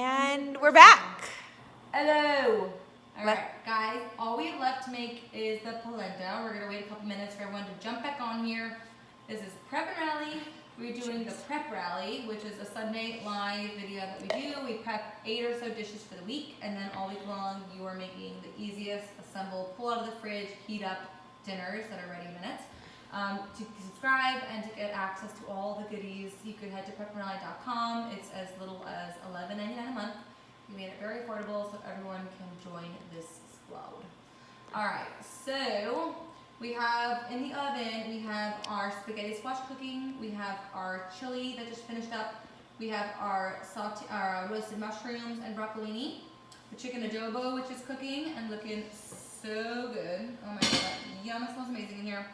And we're back. Hello. All right, guys. All we have left to make is the polenta. We're gonna wait a couple minutes for everyone to jump back on here. This is Prep and Rally. We're doing the Prep Rally, which is a Sunday live video that we do. We prep 8 or so dishes for the week, and then all week long you are making the easiest, assemble, pull out of the fridge, heat up dinners that are ready in minutes. To subscribe and to get access to all the goodies, you could head to prepandrally.com. It's as little as $11.99 a month. We made it very affordable so everyone can join this squad. Alright, so we have in the oven, we have our spaghetti squash cooking, we have our chili that just finished up, we have our roasted mushrooms and broccolini, the chicken adobo which is cooking and looking so good. Oh my god, yum, it smells amazing in here.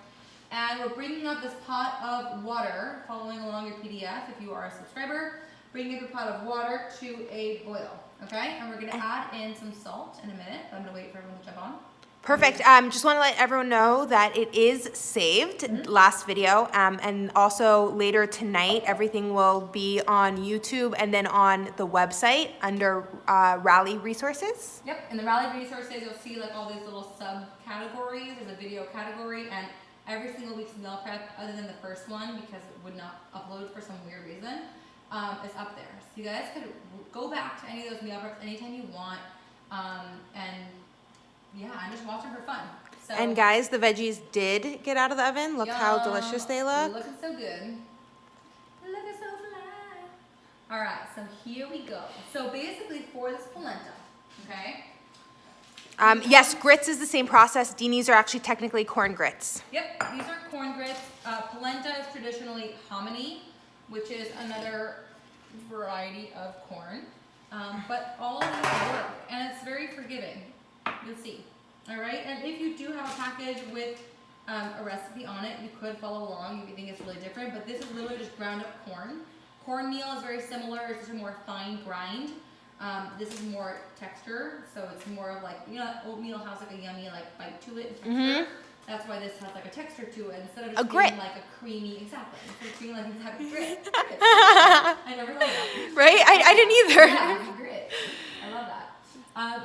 And we're bringing up this pot of water, following along your PDF if you are a subscriber, bringing up a pot of water to a boil, okay? And we're gonna add in some salt in a minute. I'm gonna wait for everyone to jump on. Perfect. Just want to let everyone know that it is saved, last video, and also later tonight, everything will be on YouTube and then on the website under Rally Resources. Yep, in the Rally Resources, you'll see like all these little subcategories. There's a video category, and every single week's meal prep, other than the first one because it would not upload for some weird reason, is up there. So you guys could go back to any of those meal preps anytime you want, and yeah, and just watch them for fun. So, And guys, the veggies did get out of the oven. Look how delicious they look. Looking so good. Looking so fly. All right, so here we go. So basically for this polenta, okay? Yes, grits is the same process. Dinis are actually technically corn grits. Yep, these are corn grits. Polenta is traditionally hominy, which is another variety of corn. But all of these work, and it's very forgiving. You'll see. All right, and if you do have a package with a recipe on it, you could follow along if you think it's really different. But this is literally just ground up corn. Cornmeal is very similar. It's just a more fine grind. This is more texture, so it's more of like, you know, oatmeal has like a yummy like bite to it and texture. That's why this has like a texture to it instead of just being like a creamy, exactly. Instead of being like you have a grit. I never thought of that. Right? I didn't either. Yeah, grit. I love that.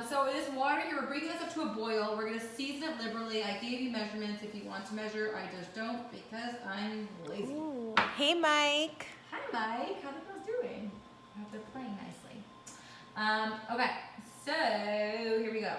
So this water here, we're bringing this up to a boil. We're gonna season it liberally. I gave you measurements if you want to measure. I just don't because I'm lazy. Ooh. Hey, Mike. Hi, Mike. How are the girls doing? I hope they're playing nicely. Okay, so here we go.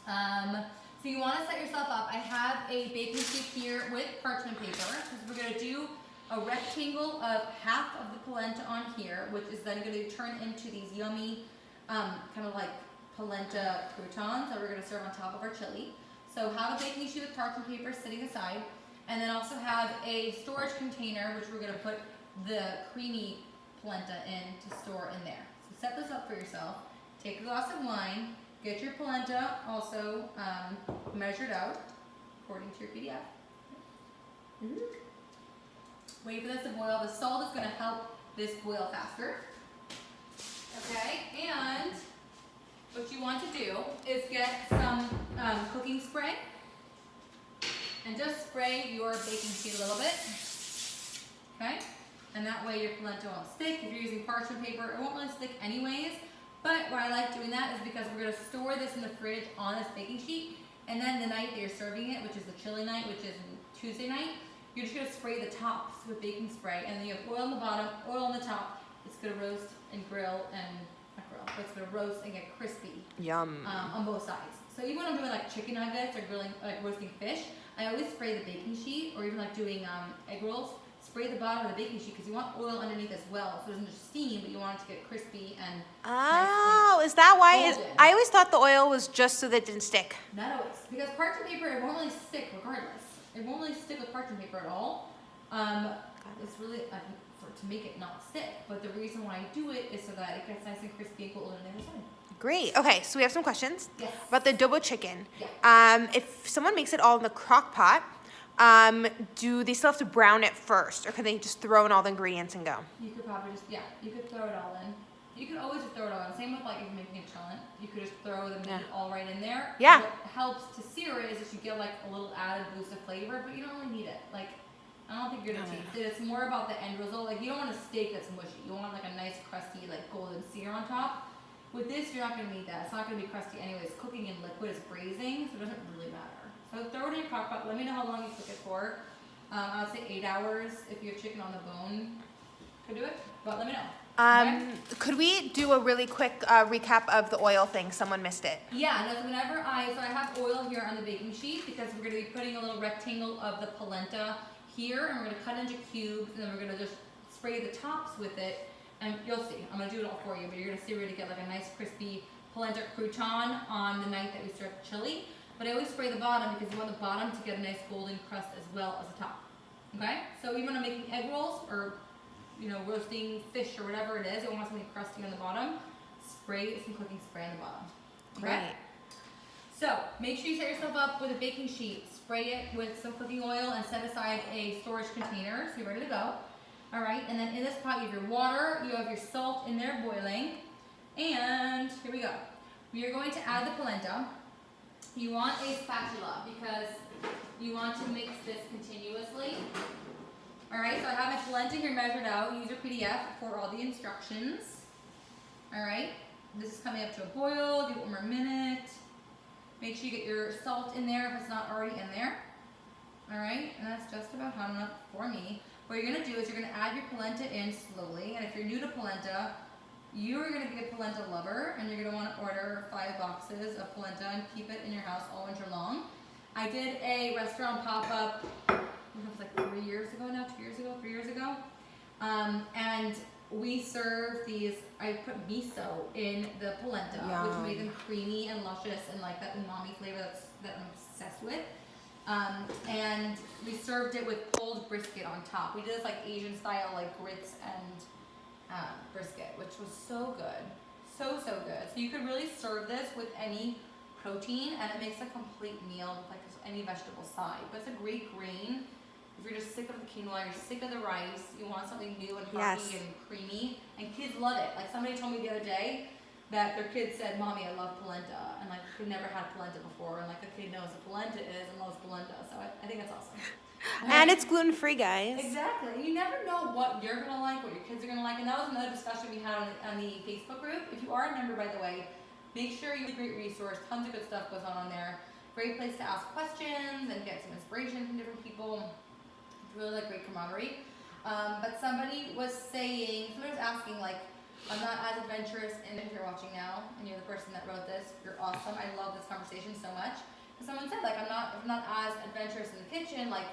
So you want to set yourself up. I have a baking sheet here with parchment paper because we're going to do a rectangle of half of the polenta on here, which is then going to turn into these yummy, kind of like polenta croutons that we're going to serve on top of our chili. So have a baking sheet with parchment paper sitting aside, and then also have a storage container which we're going to put the creamy polenta in to store in there. Set this up for yourself. Take a glass of wine. Get your polenta also measured out according to your PDF. Wait for this to boil. The salt is going to help this boil faster. Okay, and what you want to do is get some cooking spray and just spray your baking sheet a little bit. Okay? And that way your polenta won't stick. If you're using parchment paper, it won't really stick anyways. But why I like doing that is because we're going to store this in the fridge on this baking sheet. And then the night that you're serving it, which is the chili night, which is Tuesday night, you're just going to spray the tops with baking spray. And then you have oil on the bottom, oil on the top. It's going to roast and grill and, not grill, but it's going to roast and get crispy. Yum. On both sides. So even when I'm doing like chicken nuggets or grilling, like roasting fish, I always spray the baking sheet, or even like doing egg rolls. Spray the bottom of the baking sheet because you want oil underneath as well, so it doesn't just steam, but you want it to get crispy and Is that why? golden. I always thought the oil was just so that it didn't stick. Not always, because parchment paper, it won't really stick regardless. It won't really stick with parchment paper at all. It's really to make it not stick, but the reason why I do it is so that it gets nice and crispy and golden on the other side. Great. Okay, so we have some questions about the adobo chicken. Yeah. If someone makes it all in the crock pot, do they still have to brown it first, or can they just throw in all the ingredients and go? You could probably just, you could throw it all in. You could always just throw it all in. Same with like if you're making a chillin', you could just throw the meat all right in there. Yeah. What helps to sear it is that you get like a little added boost of flavor, but you don't really need it. Like, I don't think you're gonna taste it. It's more about the end result. Like, you don't want a steak that's mushy. You want like a nice crusty, like golden sear on top. With this, you're not gonna need that. It's not gonna be crusty anyway. It's cooking in liquid. It's braising, so it doesn't really matter. So throw it in your crock pot. Let me know how long you cook it for. I would say 8 hours if you have chicken on the bone. Could do it, but let me know. Okay? Could we do a really quick recap of the oil thing? Someone missed it. Yeah, no, so I have oil here on the baking sheet because we're gonna be putting a little rectangle of the polenta here, and we're gonna cut into cubes, and then we're gonna just spray the tops with it, and you'll see. I'm gonna do it all for you, but you're gonna see we're gonna get like a nice crispy polenta crouton on the night that we serve chili. But I always spray the bottom because you want the bottom to get a nice golden crust as well as the top. Okay? So even when I'm making egg rolls or roasting fish or whatever it is, you want something crusty on the bottom, spray some cooking spray on the bottom. Okay? Right. So make sure you set yourself up with a baking sheet, spray it with some cooking oil, and set aside a storage container so you're ready to go. Alright, and then in this pot you have your water, you have your salt in there boiling, and here we go. We are going to add the polenta. You want a spatula because you want to mix this continuously. Alright, so I have my polenta here measured out. Use your PDF for all the instructions. Alright, this is coming up to a boil. Give it 1 more minute. Make sure you get your salt in there if it's not already in there. Alright, and that's just about hot enough for me. What you're going to do is you're going to add your polenta in slowly. And if you're new to polenta, you're going to be a polenta lover, and you're going to want to order 5 boxes of polenta and keep it in your house all winter long. I did a restaurant pop-up, it was like 3 years ago now, 2 years ago, 3 years ago. And we served these, I put miso in the polenta, which made them creamy and luscious and like that umami flavor that I'm obsessed with. And we served it with pulled brisket on top. We did this like Asian style, like grits and brisket, which was so good. So good. So you could really serve this with any protein, and it makes a complete meal with like any vegetable side. But it's a great grain. If you're just sick of the quinoa, you're sick of the rice, you want something new and hearty and creamy, and kids love it. Like somebody told me the other day that their kid said, "Mommy, I love polenta," and like who never had polenta before, and like the kid knows what polenta is and loves polenta. So I think that's awesome. And it's gluten-free, guys. Exactly. You never know what you're gonna like, what your kids are gonna like, and that was another discussion we had on the Facebook group. If you are a member, by the way, make sure you're a great resource. Tons of good stuff goes on there. Great place to ask questions and get some inspiration from different people. It's really like great camaraderie. But somebody was asking like, I'm not as adventurous, and if you're watching now and you're the person that wrote this, you're awesome. I love this conversation so much. Because someone said like, I'm not as adventurous in the kitchen. Like,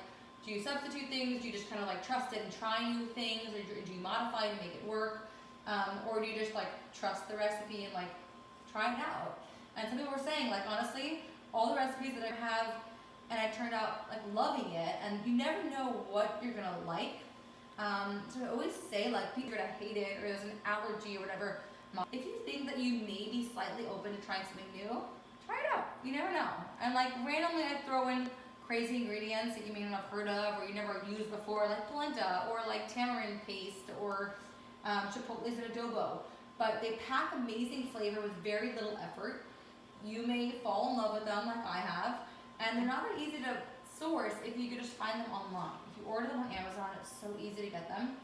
do you substitute things? Do you just kind of like trust it and try new things, or do you modify it and make it work? Or do you just like trust the recipe and like try it out? And some people were saying like, honestly, all the recipes that I have, and I turned out like loving it, and you never know what you're gonna like. So I always say like, people are gonna hate it, or there's an allergy or whatever. If you think that you may be slightly open to trying something new, try it out. You never know. And like randomly I throw in crazy ingredients that you may not have heard of or you never used before, like polenta or like tamarind paste or Chipotle's and Adobo. But they pack amazing flavor with very little effort. You may fall in love with them like I have, and they're not that easy to source if you could just find them online. If you order them on Amazon, it's so easy to get them.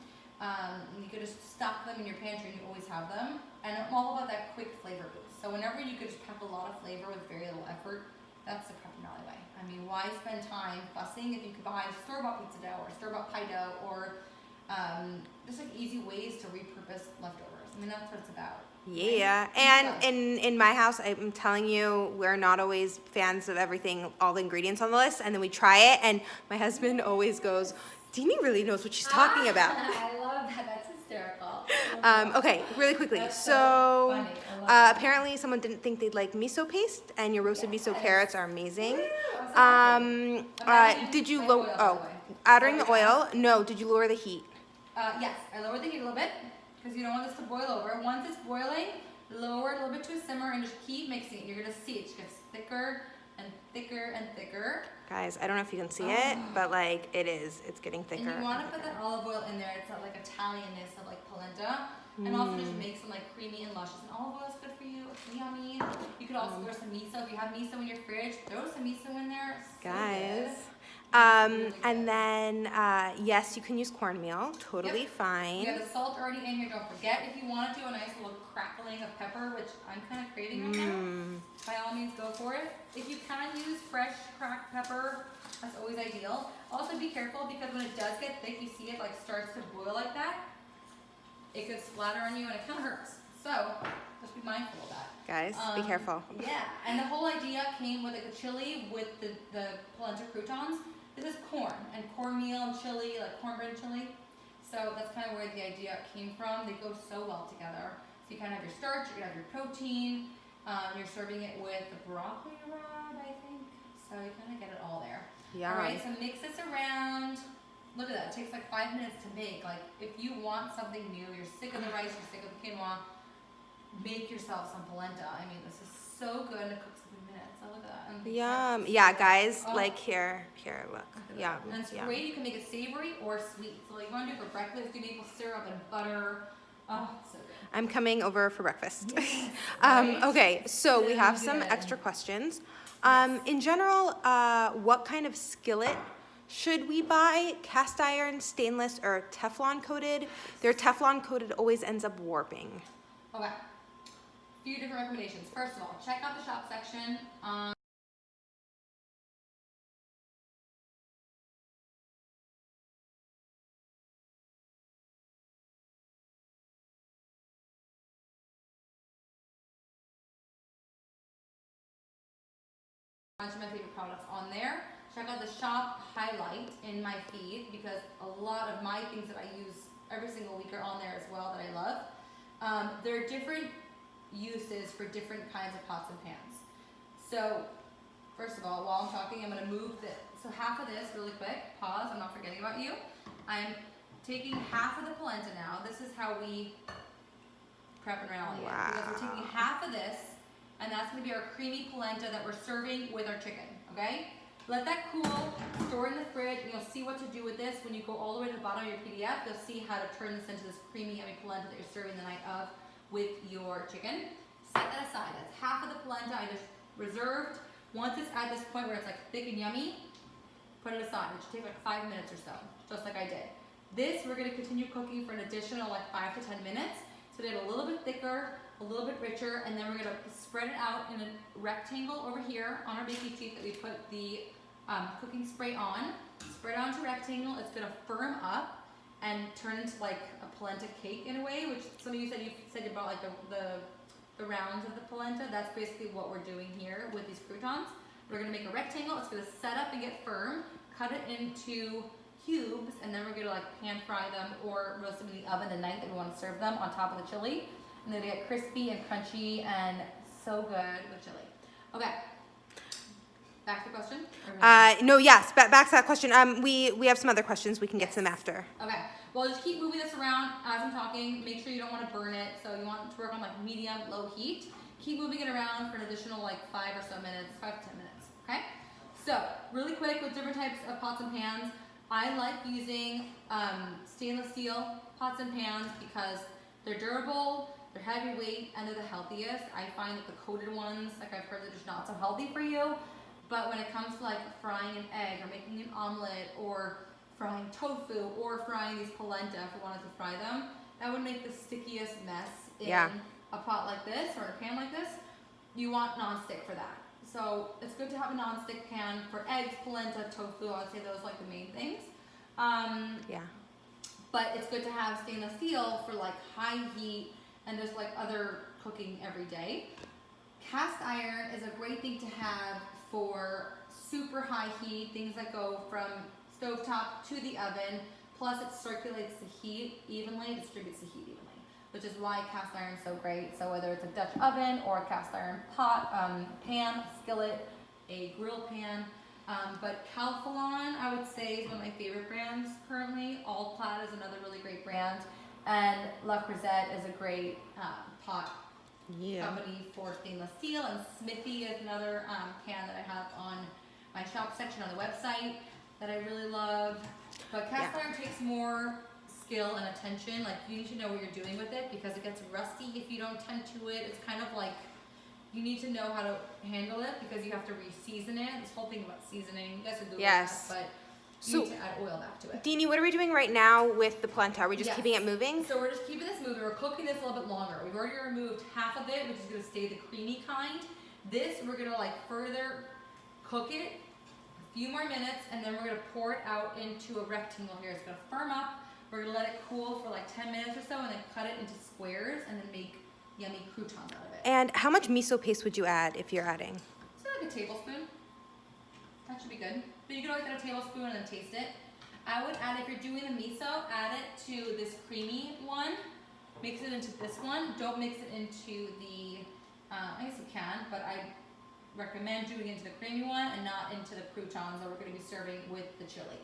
You could just stock them in your pantry and you always have them. And I'm all about that quick flavor boost. So whenever you could just pack a lot of flavor with very little effort, that's the Prep and Rally way. I mean, why spend time fussing if you could buy store-bought pizza dough or store-bought pie dough or just like easy ways to repurpose leftovers. I mean, that's what it's about. Yeah, and in my house, I'm telling you, we're not always fans of everything, all the ingredients on the list, and then we try it, and my husband always goes, Dini really knows what she's talking about. I love that. That's hysterical. Okay, really quickly. That's so funny. I love apparently someone didn't think they'd like miso paste, and your roasted miso carrots are amazing. Did you adding the oil? No, did you lower the heat? Yes, I lowered the heat a little bit because you don't want this to boil over. Once it's boiling, lower it a little bit to a simmer and just keep mixing it. You're gonna see it gets thicker and thicker and thicker. Guys, I don't know if you can see it, but like it's getting thicker. And you want to put that olive oil in there. It's that like Italianness of like polenta, and also just makes them like creamy and luscious. And olive oil is good for you. It's yummy. You could also throw some miso if you have miso in your fridge. Throw some miso in there. So guys. good. And then, yes, you can use cornmeal. Totally Yep. fine. We have the salt already in here. Don't forget, if you want to do a nice little crackling of pepper, which I'm kind of craving right now, by all means go for it. If you can use fresh cracked pepper, that's always ideal. Also be careful because when it does get thick, you see it like starts to boil like that, it could splatter on you and it kind of hurts. So just be mindful of that. Guys, be careful. Yeah, and the whole idea came with like a chili with the polenta croutons. This is corn and cornmeal and chili, like cornbread and chili. So that's kind of where the idea came from. They go so well together. So you kind of have your starch, you have your protein. You're serving it with the broccoli rabe, I think. So you kind of get it all there. Yeah. All right, so mix this around. Look at that, it takes like 5 minutes to make. Like if you want something new, you're sick of the rice, you're sick of the quinoa, make yourself some polenta. I mean, this is so good and it cooks in 3 minutes. So look at that. And Yum. Yeah, guys, like here, look. Yeah. And it's great. You can make it savory or sweet. So like you want to do it for breakfast, do maple syrup and butter. Oh, so good. I'm coming over for breakfast. Yes, right? Okay, so we have some Good. extra questions. In general, what kind of skillet should we buy? Cast iron, stainless, or Teflon coated? Their Teflon coated always ends up warping. Okay. Few different recommendations. First of all, check out the shop section. A bunch of my favorite products on there. Check out the shop highlight in my feed because a lot of my things that I use every single week are on there as well that I love. There are different uses for different kinds of pots and pans. So first of all, while I'm talking, I'm going to move this. So half of this really quick. Pause. I'm not forgetting about you. I'm taking half of the polenta now. This is how we prep and rally it. Because we're taking half of this. And that's going to be our creamy polenta that we're serving with our chicken, okay? Let that cool, store in the fridge, and you'll see what to do with this. When you go all the way to the bottom of your PDF, you'll see how to turn this into this creamy, yummy polenta that you're serving the night of with your chicken. Set that aside. That's half of the polenta I just reserved. Once it's at this point where it's like thick and yummy, put it aside. It should take like 5 minutes or so, just like I did. This, we're going to continue cooking for an additional like 5 to 10 minutes. So they get a little bit thicker, a little bit richer, and then we're going to spread it out in a rectangle over here on our baking sheet that we put the cooking spray on. Spread it onto a rectangle. It's going to firm up and turn into like a polenta cake in a way, which some of you said you bought like the rounds of the polenta. That's basically what we're doing here with these croutons. We're going to make a rectangle. It's going to set up and get firm. Cut it into cubes, and then we're going to like pan fry them or roast them in the oven the night that we want to serve them on top of the chili. And then they get crispy and crunchy and so good with chili. Okay. Back to the question? No, yes, back to that question. We have some other questions. We can get to them after. Okay. Well, just keep moving this around as I'm talking. Make sure you don't want to burn it. So you want to work on like medium, low heat. Keep moving it around for an additional like 5 or so minutes, 5 to 10 minutes. Okay? So, really quick with different types of pots and pans. I like using stainless steel pots and pans because they're durable, they're heavyweight, and they're the healthiest. I find that the coated ones, like I've heard, that are just not so healthy for you. But when it comes to like frying an egg or making an omelet or frying tofu or frying these polenta, if you wanted to fry them, that would make the stickiest mess in a pot like this or a pan like this. You want non-stick for that. So it's good to have a non-stick pan for eggs, polenta, tofu. I would say those are like the main things. But it's good to have stainless steel for like high heat and just like other cooking every day. Cast iron is a great thing to have for super high heat, things that go from stovetop to the oven. Plus it circulates the heat evenly, it distributes the heat evenly, which is why cast iron is so great. So whether it's a Dutch oven or a cast iron pot, pan, skillet, a grill pan. But Calphalon, I would say, is one of my favorite brands currently. All Plat is another really great brand. And La Creuset is a great pot company for stainless steel. And Smithy is another pan that I have on my shop section on the website that I really love. But cast iron takes more skill and attention. Like, you need to know what you're doing with it because it gets rusty if you don't tend to it. It's kind of like you need to know how to handle it because you have to re-season it. This whole thing about seasoning, you guys are doing that, but you need to add oil back to it. Deanie, what are we doing right now with the polenta? Are we just keeping it moving? So we're just keeping this moving. We're cooking this a little bit longer. We've already removed half of it, which is gonna stay the creamy kind. This, we're gonna like further cook it a few more minutes, and then we're gonna pour it out into a rectangle here. It's gonna firm up. We're gonna let it cool for like 10 minutes or so, and then cut it into squares, and then make yummy croutons out of it. And how much miso paste would you add if you're adding? So like a tablespoon. That should be good. But you can always add a tablespoon and then taste it. I would add, if you're doing the miso, add it to this creamy one. Mix it into this one. Don't mix it into the, I guess you can, but I recommend doing it into the creamy one and not into the croutons that we're going to be serving with the chili.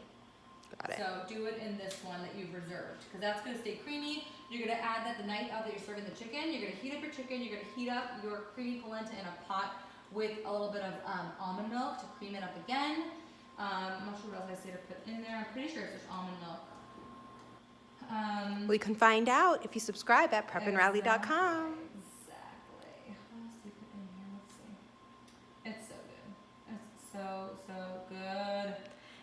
Got it. So do it in this one that you've reserved, because that's going to stay creamy. You're going to add that the night of that you're serving the chicken. You're going to heat up your chicken. You're going to heat up your creamy polenta in a pot with a little bit of almond milk to cream it up again. I'm not sure what else I say to put in there. I'm pretty sure it's just almond milk. We can find out if you subscribe at prepandrally.com. Exactly. What else do you put in here? Let's see. It's so good. It's so good.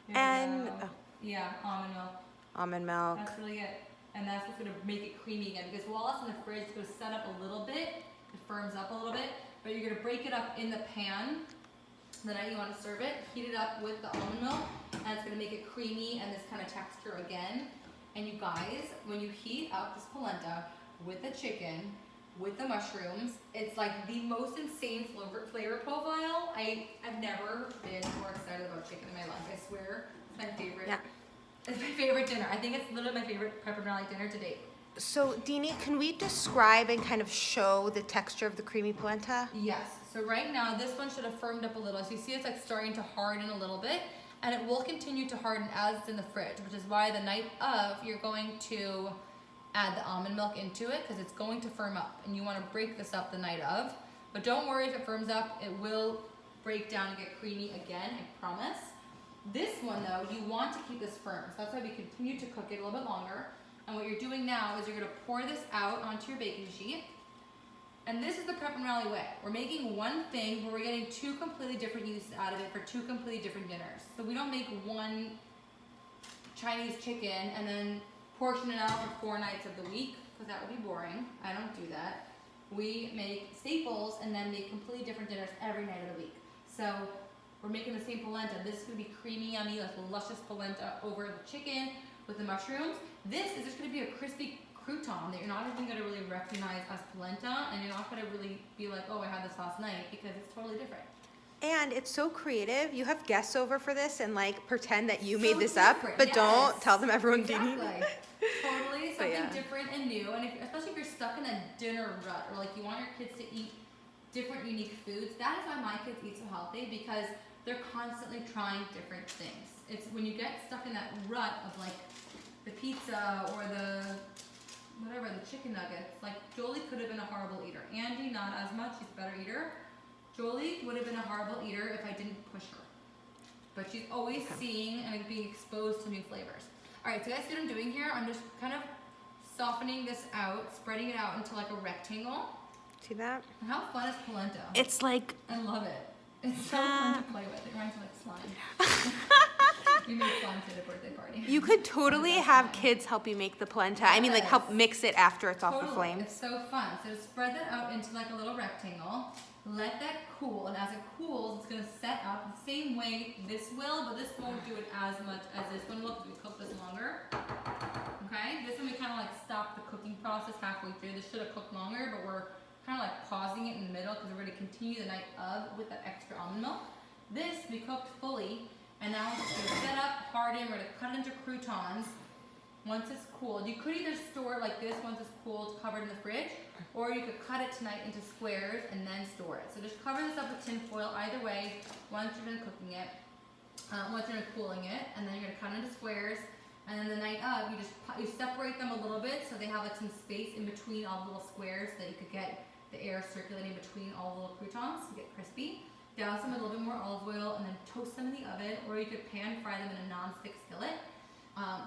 Here And we go. Yeah, almond milk. almond milk. That's really it. And that's what's going to make it creamy again, because while it's in the fridge, it's going to set up a little bit. It firms up a little bit, but you're going to break it up in the pan the night you want to serve it. Heat it up with the almond milk, and it's going to make it creamy and this kind of texture again. And you guys, when you heat up this polenta with the chicken, with the mushrooms, it's like the most insane flavor profile. I've never been more excited about chicken in my life. I swear, it's my favorite. Yeah. It's my favorite dinner. I think it's literally my favorite Prep and Rally dinner to date. So, Deanie, can we describe and kind of show the texture of the creamy polenta? Yes. So right now, this one should have firmed up a little. So you see it's like starting to harden a little bit, and it will continue to harden as it's in the fridge, which is why the night of, you're going to add the almond milk into it, because it's going to firm up, and you want to break this up the night of. But don't worry if it firms up, it will break down and get creamy again, I promise. This one though, you want to keep this firm, so that's why we continue to cook it a little bit longer. And what you're doing now is you're going to pour this out onto your baking sheet. And this is the Prep and Rally way. We're making one thing, but we're getting two completely different uses out of it for two completely different dinners. So we don't make one Chinese chicken and then portion it out for 4 nights of the week, because that would be boring. I don't do that. We make staples and then make completely different dinners every night of the week. So we're making the same polenta. This is going to be creamy, yummy, like luscious polenta over the chicken with the mushrooms. This is just going to be a crispy crouton that you're not even going to really recognize as polenta, and you're not going to really be like, oh, I had this last night, because it's totally different. And it's so creative. You have guests over for this and like pretend that you So made this up, different, but yes. don't tell them everyone Exactly. Deanie. Totally something yeah. different and new, and especially if you're stuck in a dinner rut, or like you want your kids to eat different, unique foods. That is why my kids eat so healthy, because they're constantly trying different things. It's when you get stuck in that rut of like the pizza or the whatever, the chicken nuggets. Like Jolie could have been a horrible eater. Andy, not as much. She's a better eater. Jolie would have been a horrible eater if I didn't push her. But she's always seeing and being exposed to new flavors. All right, so guys, what I'm doing here, I'm just kind of softening this out, spreading it out into like a rectangle. See that? And how fun is polenta? It's like, I love it. It's so fun to play with. It reminds me of like slime. We made slime at a birthday party. you could totally have kids help you make the polenta. I mean, like help mix it after it's off the flame. It's so fun. So spread that out into like a little rectangle. Let that cool, and as it cools, it's going to set up the same way this will, but this won't do it as much as this one will, because we cook this longer. Okay? This one we kind of like stop the cooking process halfway through. This should have cooked longer, but we're kind of like pausing it in the middle, because we're going to continue the night of with that extra almond milk. This we cooked fully, and now it's going to set up, harden. We're going to cut it into croutons. Once it's cooled, you could either store it like this once it's cooled, covered in the fridge, or you could cut it tonight into squares and then store it. So just cover this up with tin foil either way once you're done cooking it, once you're done cooling it, and then you're gonna cut it into squares. And then the night of, you separate them a little bit so they have like some space in between all the little squares, so that you could get the air circulating between all the little croutons to get crispy. Douse them with a little bit more olive oil and then toast them in the oven, or you could pan fry them in a non-stick skillet.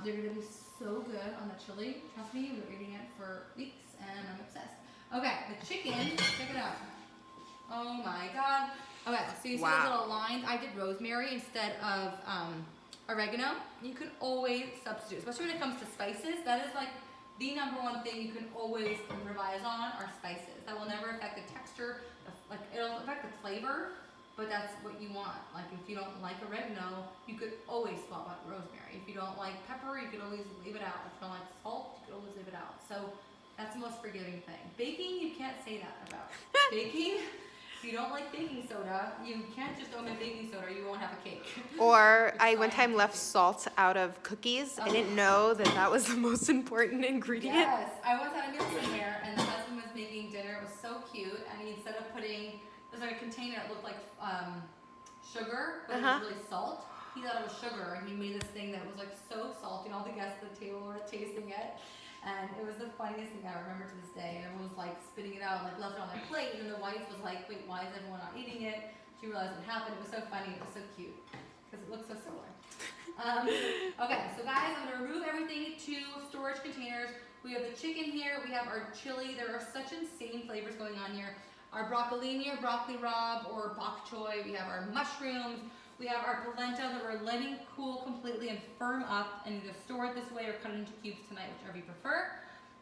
They're gonna be so good on the chili. Trust me, we're eating it for weeks and I'm obsessed. Okay, the chicken, check it out. Oh my God. Okay, so you see those little lines? I did rosemary instead of oregano. You can always substitute, especially when it comes to spices. That is like the #1 thing you can always improvise on are spices. That will never affect the texture, like it'll affect the flavor, but that's what you want. Like if you don't like oregano, you could always swap out rosemary. If you don't like pepper, you could always leave it out. If you don't like salt, you could always leave it out. So that's the most forgiving thing. Baking, you can't say that about. Baking, if you don't like baking soda, you can't just omit baking soda, you won't have a cake. Or I one time left salt out of cookies. I didn't know that that was the most important ingredient. Yes, I once had a meal somewhere and the husband was making dinner. It was so cute, and he instead of putting, it was like a container that looked like sugar, but it was really salt. He thought it was sugar, and he made this thing that was like so salty, and all the guests at the table were tasting it. And it was the funniest thing I remember to this day. And everyone was like spitting it out, like left it on their plate. And the wife was like, wait, why is everyone not eating it? She realized what happened. It was so funny. It was so cute because it looked so similar. Okay, so guys, I'm going to remove everything to storage containers. We have the chicken here. We have our chili. There are such insane flavors going on here. Our broccolini or broccoli rabe or bok choy. We have our mushrooms. We have our polenta that we're letting cool completely and firm up, and either store it this way or cut it into cubes tonight, whichever you prefer.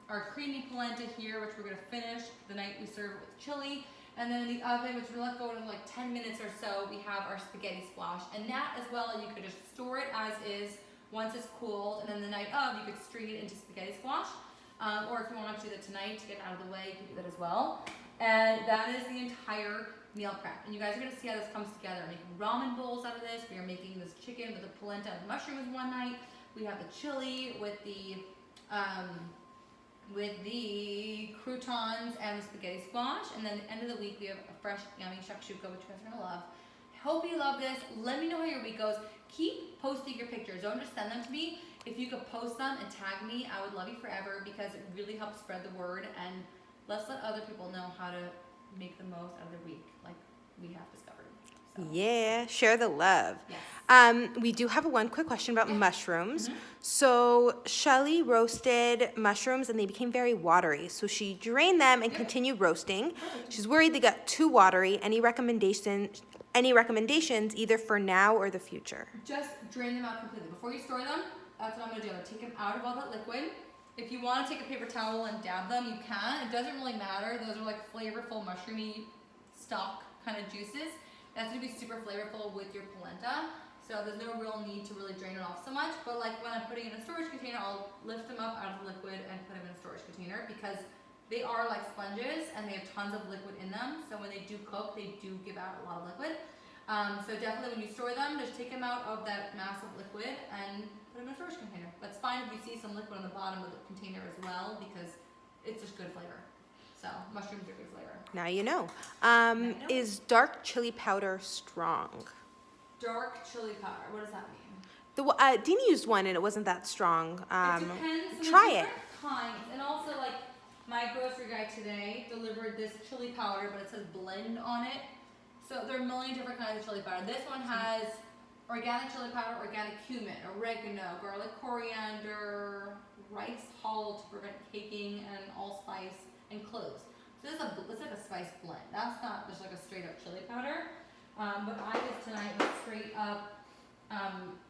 Our creamy polenta here, which we're going to finish the night we serve with chili. And then in the oven, which we let go in like 10 minutes or so, we have our spaghetti squash. And that as well, you could just store it as is once it's cooled, and then the night of, you could string it into spaghetti squash. Or if you want to do that tonight to get it out of the way, you can do that as well. And that is the entire meal prep. And you guys are going to see how this comes together. We're making ramen bowls out of this. We are making this chicken with the polenta and the mushrooms one night. We have the chili with the croutons and the spaghetti squash. And then at the end of the week, we have a fresh, yummy shakshuka, which you guys are going to love. Hope you love this. Let me know how your week goes. Keep posting your pictures. Don't just send them to me. If you could post them and tag me, I would love you forever, because it really helps spread the word, and let's let other people know how to make the most out of their week, like we have discovered. So. Yeah, share the love. Yes. We do have one quick question about mushrooms. So Shelly roasted mushrooms and they became very watery. So she drained them and continued roasting. She's worried they got too watery. Any recommendations either for now or the future? Just drain them out completely. Before you store them, that's what I'm going to do. I'm going to take them out of all that liquid. If you want to take a paper towel and dab them, you can. It doesn't really matter. Those are like flavorful, mushroomy stock kind of juices. That's going to be super flavorful with your polenta. So there's no real need to really drain it off so much. But like when I'm putting it in a storage container, I'll lift them up out of the liquid and put them in a storage container, because they are like sponges and they have tons of liquid in them. So when they do cook, they do give out a lot of liquid. So definitely when you store them, just take them out of that mass of liquid and put them in a storage container. That's fine if you see some liquid on the bottom of the container as well, because it's just good flavor. So mushrooms are good flavor. Now you know. Is dark chili powder strong? Dark chili powder, what does that mean? Dean used one and it wasn't that strong. It depends. So try it. Kinds. And also, like, my grocery guy today delivered this chili powder, but it says blend on it. So there are a million different kinds of chili powder. This one has organic chili powder, organic cumin, oregano, garlic, coriander, rice hull to prevent caking, and allspice, and cloves. So it's like a spice blend. That's not just like a straight up chili powder. What I did tonight was straight up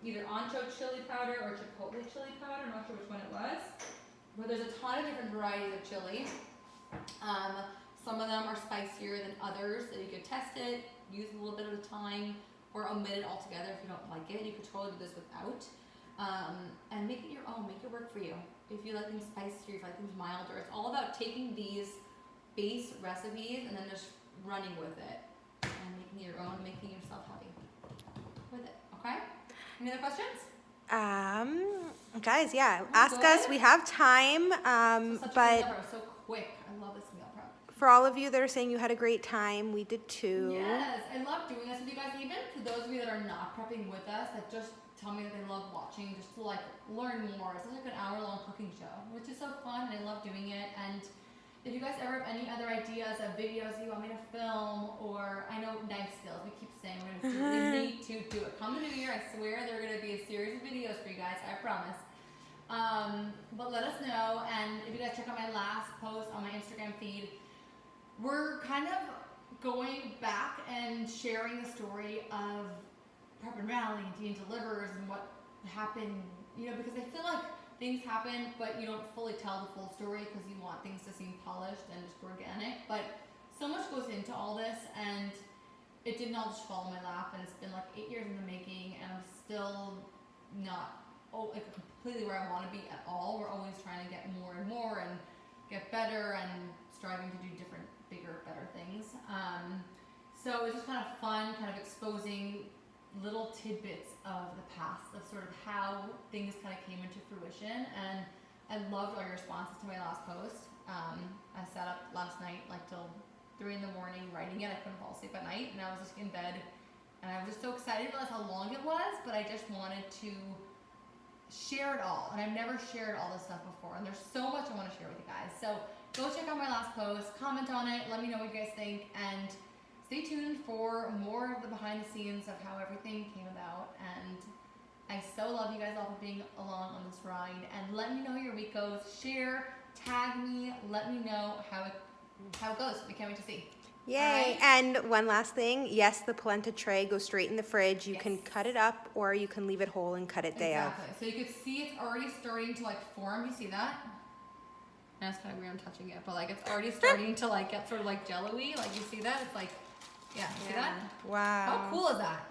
either ancho chili powder or chipotle chili powder. I'm not sure which one it was. But there's a ton of different varieties of chili. Some of them are spicier than others, so you could test it, use a little bit at a time, or omit it altogether if you don't like it. You could totally do this without. And make it your own, make it work for you. If you like things spicier, if you like things milder, it's all about taking these base recipes and then just running with it and making your own, making yourself happy with it. Okay? Any other questions? Guys, yeah, ask us. We have time. But so quick. I love this meal prep. for all of you that are saying you had a great time, we did too. Yes, I love doing this with you guys. Even for those of you that are not prepping with us, that just tell me that they love watching, just to like learn more. It's like an hour-long cooking show, which is so fun, and I love doing it. And if you guys ever have any other ideas of videos you want me to film, or I know knife skills, we keep saying we're gonna do it. We need to do it. Come the new year, I swear there are gonna be a series of videos for you guys. I promise. But let us know, and if you guys check out my last post on my Instagram feed, we're kind of going back and sharing the story of Prep and Rally and Teen Delivers and what happened, you know, because I feel like things happen, but you don't fully tell the full story because you want things to seem polished and just organic. But so much goes into all this, and it didn't all just fall in my lap. And it's been like 8 years in the making, and I'm still not like completely where I want to be at all. We're always trying to get more and more and get better and striving to do different, bigger, better things. So it's just kind of fun, kind of exposing little tidbits of the past of sort of how things kind of came into fruition. And I loved all your responses to my last post. I sat up last night like till 3 in the morning writing it. I couldn't fall asleep at night, and I was just in bed, and I was just so excited to realize how long it was, but I just wanted to share it all, and I've never shared all this stuff before, and there's so much I want to share with you guys. So go check out my last post, comment on it, let me know what you guys think, and stay tuned for more of the behind the scenes of how everything came about. And I so love you guys all for being along on this ride, and let me know how your week goes. Share, tag me, let me know how it goes. We can't wait to see. Yay. Right. And one last thing. Yes, the polenta tray goes straight in the fridge. You Yes. can cut it up, or you can leave it whole and cut it day of. Exactly. So you can see it's already starting to like form. You see that? That's kind of weird. I'm touching it, but like it's already starting to like get sort of like jello-y. Like you see that? It's like, yeah. See that? Wow. How cool is that?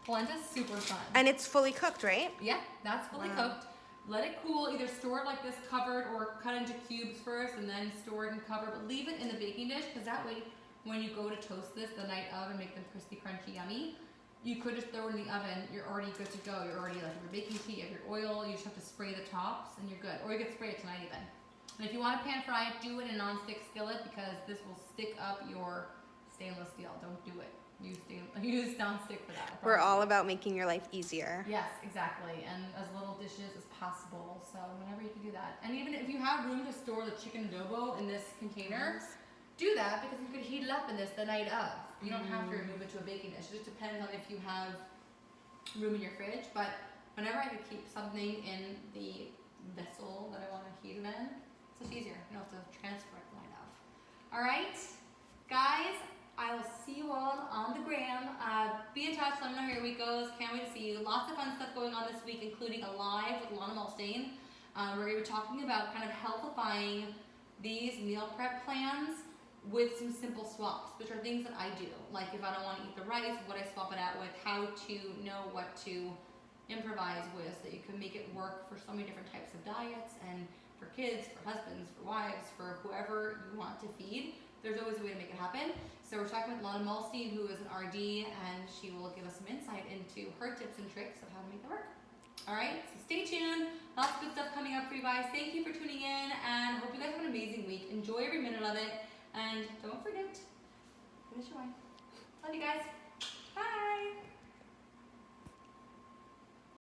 Polenta's super fun. And it's fully cooked, right? Yeah, that's fully cooked. Let it cool. Either store it like this covered, or cut into cubes first and then store it and cover. But leave it in the baking dish, because that way when you go to toast this the night of and make them crispy, crunchy, yummy, you could just throw it in the oven. You're already good to go. You're already like your baking sheet, you have your oil. You just have to spray the tops and you're good. Or you could spray it tonight even. And if you want to pan fry it, do it in a non-stick skillet, because this will stick up your stainless steel. Don't do it. Use non-stick for that. We're all about making your life easier. Yes, exactly, and as little dishes as possible. So whenever you can do that, and even if you have room to store the chicken adobo in this container, do that, because you could heat it up in this the night of. You don't have to remove it to a baking dish. It just depends on if you have room in your fridge. But whenever I could keep something in the vessel that I want to heat it in, it's much easier. You don't have to transfer it the night of. All right, guys. I will see you all on the gram. Be in touch, let me know how your week goes. Can't wait to see you. Lots of fun stuff going on this week, including a live with Lana Mulstein. We're going to be talking about kind of healthifying these meal prep plans with some simple swaps, which are things that I do. Like if I don't want to eat the rice, what I swap it out with, how to know what to improvise with, so that you can make it work for so many different types of diets, and for kids, for husbands, for wives, for whoever you want to feed. There's always a way to make it happen. So we're talking with Lana Mulstein, who is an RD, and she will give us some insight into her tips and tricks of how to make it work. All right, so stay tuned. Lots of good stuff coming up for you guys. Thank you for tuning in, and hope you guys have an amazing week. Enjoy every minute of it, and don't forget, finish your wine. Love you guys.